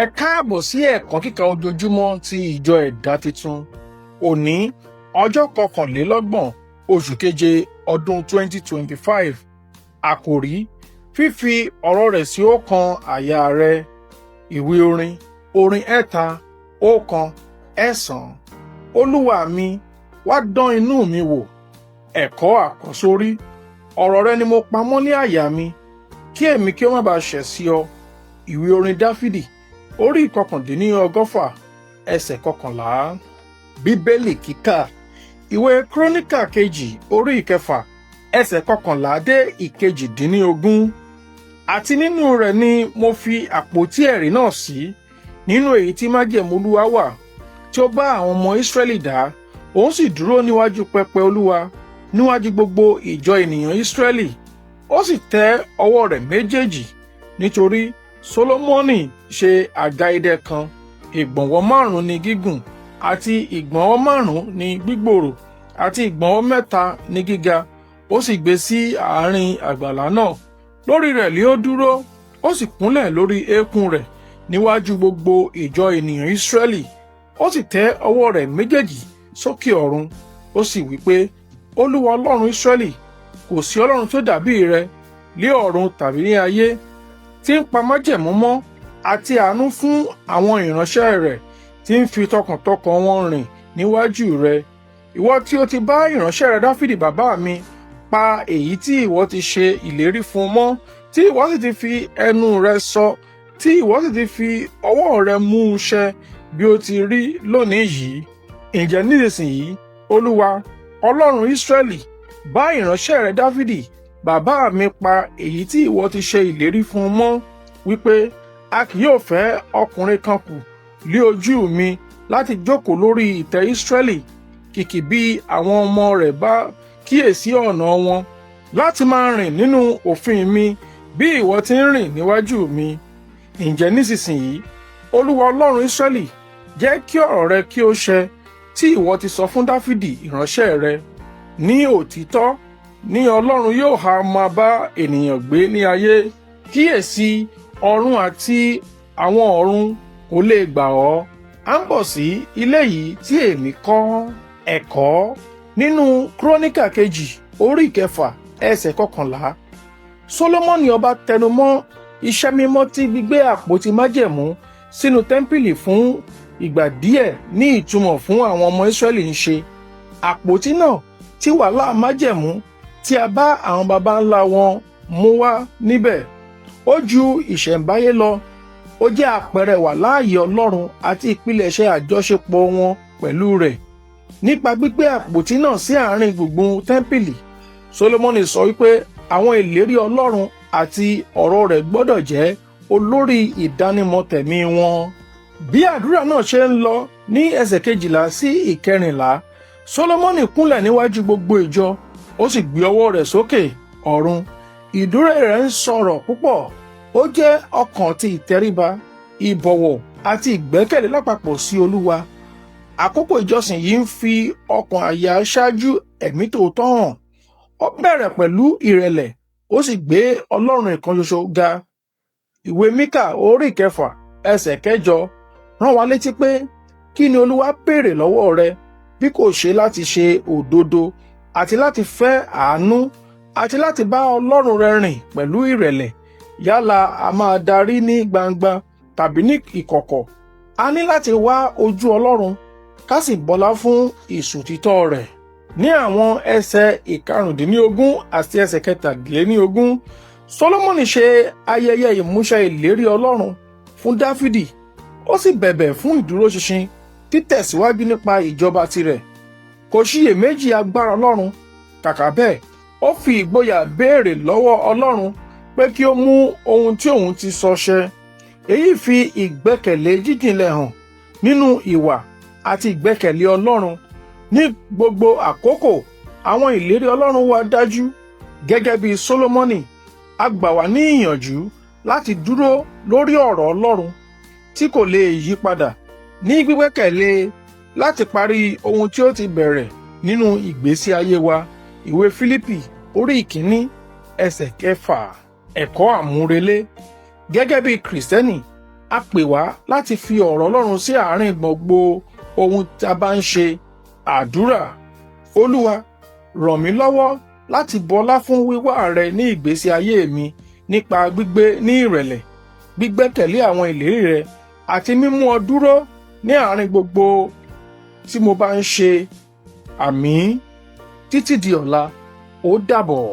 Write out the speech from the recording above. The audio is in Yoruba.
Ẹ káàbọ̀ sí ẹ̀kọ́ kíkà ojoojúmọ́ ti ìjọ ẹ̀dá tuntun. Òní ọjọ́ 21 oṣù keje ọdún 2025. Àkòrí: fífi ọ̀rọ̀ rẹ̀ sí ọkàn àyà rẹ. Ìwé orin, orin 3:1-9. Olúwa mi, wá dán inú mi wò. Ẹ̀kọ́ àkọ́sórí: ọ̀rọ̀ rẹ ni mo pamọ́ ní àyà mi, kí èmi kí ó má baà ṣẹ̀ sí ọ. Ìwé orin Dafidi, orí 119, ẹsẹ̀ 11. Bíbélì kíkà: ìwé Kíróníkà kejì, orí 6, ẹsẹ̀ 11-18. Àti nínú rẹ̀ ni mo fi àpótí ẹ̀rí náà sí, nínú èyí tí májẹ̀mú Olúwa wà, tí ó bá àwọn ọmọ Ísírẹ́lì dá. Òun sì dúró níwájú pẹpẹ Olúwa, níwájú gbogbo ìjọ ènìyàn Ísírẹ́lì. Ó sì tẹ́ ọwọ́ rẹ̀ méjèèjì, nítorí Sólómọ́nì ṣe àga idẹ kan, ìgbọ̀nwọ́ 5 ní gígùn, àti ìgbọ̀nwọ́ 5 ní gbígbòòrò, àti ìgbọ̀nwọ́ 3 ní gíga. Ó sì gbé sí àárín àgbàlá náà. Lórí rẹ̀ lé ó dúró, ó sì kúnlẹ̀ lórí eékún rẹ̀ níwájú gbogbo ìjọ ènìyàn Ísírẹ́lì. Ó sì tẹ́ ọwọ́ rẹ̀ méjèèjì sókè ọ̀run. Ó sì wí pé, Olúwa Ọlọ́run Ísírẹ́lì, kò sí Ọlọ́run tó dàbí rẹ lé ọ̀run tàbí ní ayé, tí ń pa májẹ̀mú mọ́ àti àánú fún àwọn ìránṣẹ́ rẹ̀, tí ń fi tọkàntọkàn wọn rìn níwájú rẹ. Ìwọ tí ó ti bá ìránṣẹ́ rẹ Dáfídì bàbá mi pa èyí tí ìwọ ti ṣe ìlérí fún mọ́, tí ìwọ sì ti fi ẹnu rẹ sọ, tí ìwọ sì ti fi ọwọ́ rẹ mú un ṣẹ, bí ó ti rí lónìí yìí. Ǹjẹ́ nísinsìnyí, Olúwa Ọlọ́run Ísírẹ́lì, bá ìránṣẹ́ rẹ Dáfídì bàbá mi pa èyí tí ìwọ ti ṣe ìlérí fún un mọ́, wípé a kì yóò fẹ́ ọkùnrin kan kù lé ojú mi láti jókòó lórí ìtẹ́ Ísírẹ́lì, kìkì bí àwọn ọmọ rẹ̀ bá kíyèsí ọ̀nà wọn, láti máa rìn nínú òfin mi bí ìwọ ti ń rìn níwájú mi. Ǹjẹ́ nísinsìnyí, Olúwa Ọlọ́run Ísírẹ́lì, jẹ́ kí ọ̀rọ̀ rẹ kí ó ṣẹ, tí ìwọ ti sọ fún Dáfídì ìránṣẹ́ rẹ. Ní òtítọ́ ní Ọlọ́run yóò ha máa bá ènìyàn gbé ní ayé. Kíyèsí, ọ̀run àti àwọn ọ̀run kò lè gbà ọ́. À ń bọ̀ sí ilé yìí tí èmi kọ́. Ẹ̀kọ́ nínú Kíróníkà kejì, orí 6, ẹsẹ̀ 11. Sólómọ́nì ọba tẹnumọ́ iṣẹ́ mímọ́ tí gbígbé àpótí májẹ̀mú sínú tẹ́ḿpìlì fún ìgbà díẹ̀ ní ìtumọ̀ fún àwọn ọmọ Ísírẹ́lì ń ṣe. Àpótí náà tí wàhálà májẹ̀mú tí a bá àwọn baba ńlá wọn mú wá níbẹ̀. Ó ju ìṣẹ̀ǹbáyé lọ. Ó jẹ́ àpẹẹrẹ wàláàyè Ọlọ́run àti ìpilẹ̀ṣẹ̀ àjọṣepọ̀ wọn pẹ̀lú rẹ̀. Nípa gbígbé àpótí náà sí àárín gbùngbùn tẹ́ḿpìlì, Sólómọ́nì sọ wípé àwọn ìlérí Ọlọ́run àti ọ̀rọ̀ rẹ̀ gbọ́dọ̀ jẹ́ olórí ìdánimọ̀ tẹ̀mí wọn. Bí àdúrà náà ṣe ń lọ ní ẹsẹ̀ 12 sí 14, Sólómọ́nì kúnlẹ̀ níwájú gbogbo ìjọ, ó sì gbé ọwọ́ rẹ̀ sókè ọ̀run. Ìdúró rẹ̀ ń sọ̀rọ̀ púpọ̀. Ó jẹ́ ọkàn ti ìtẹríba, ìbọ̀wọ̀ àti ìgbẹ́kẹ̀lé lápapọ̀ sí Olúwa. Àkókò ìjọsìn yìí ń fi ọkàn àyà ṣáájú ẹ̀mí tòótọ́ hàn. Ó bẹ̀rẹ̀ pẹ̀lú ìrẹ̀lẹ̀, ó sì gbé Ọlọ́run ìkan ṣoṣo ga. Ìwé Míkà orí 6, ẹsẹ̀ 8 rán wa létí pé kí ni Olúwa béèrè lọ́wọ́ rẹ bí kò ṣe láti ṣe òdodo, àti láti fẹ́ àánú, àti láti bá Ọlọ́run rẹ rìn pẹ̀lú ìrẹ̀lẹ̀. Yálà a máa darí ní gbangba tàbí ní ìkọ̀kọ̀, a ní láti wá ojú Ọlọ́run, ká sì bọlá fún ìṣòtítọ́ rẹ̀. Ní àwọn ẹsẹ̀ 15 àti ẹsẹ̀ 17, Sólómọ́nì ṣe ayẹyẹ ìmúṣẹ ìlérí Ọlọ́run fún Dáfídì. Ó sì bẹ̀bẹ̀ fún ìdúróṣinṣin títẹ̀síwájú nípa ìjọba tirẹ̀. Kò ṣiyèméjì agbára Ọlọ́run. Kàkà bẹ́ẹ̀, ó fi ìgboyà béèrè lọ́wọ́ Ọlọ́run pé kí ó mú ohun tí òun ti sọ ṣẹ. Èyí fi ìgbẹ́kẹ̀lé jíjìnlẹ̀ hàn nínú ìwà àti ìgbẹ́kẹ̀lé Ọlọ́run. Ní gbogbo àkókò, àwọn ìlérí Ọlọ́run wà dájú. Gẹ́gẹ́ bí Sólómọ́nì, a gbà wá ní ìyànjú láti dúró lórí ọ̀rọ̀ Ọlọ́run tí kò lè yí padà, ní gbígbẹ́kẹ̀lé láti parí ohun tí ó ti bẹ̀rẹ̀ nínú ìgbésí ayé wa. Ìwé Fílípì orí 1, ẹsẹ̀ 6. Ẹ̀kọ́ àmúrelé. Gẹ́gẹ́ bí Kìrìsìtẹ́nì, A pè wá láti fi ọ̀rọ̀ Ọlọ́run sí àárín gbogbo ohun tí a bá ń ṣe. Àdúrà. Olúwa, ràn mí lọ́wọ́ láti bọlá fún wíwá rẹ ní ìgbésí ayé mi nípa gbígbé ní ìrẹ̀lẹ̀, gbígbẹ́kẹ̀lé àwọn ìlérí rẹ àti mímú ọ dúró ní àárín gbogbo tí mo bá ń ṣe. Àmín. Títí di ọ̀la, ó dàbọ̀.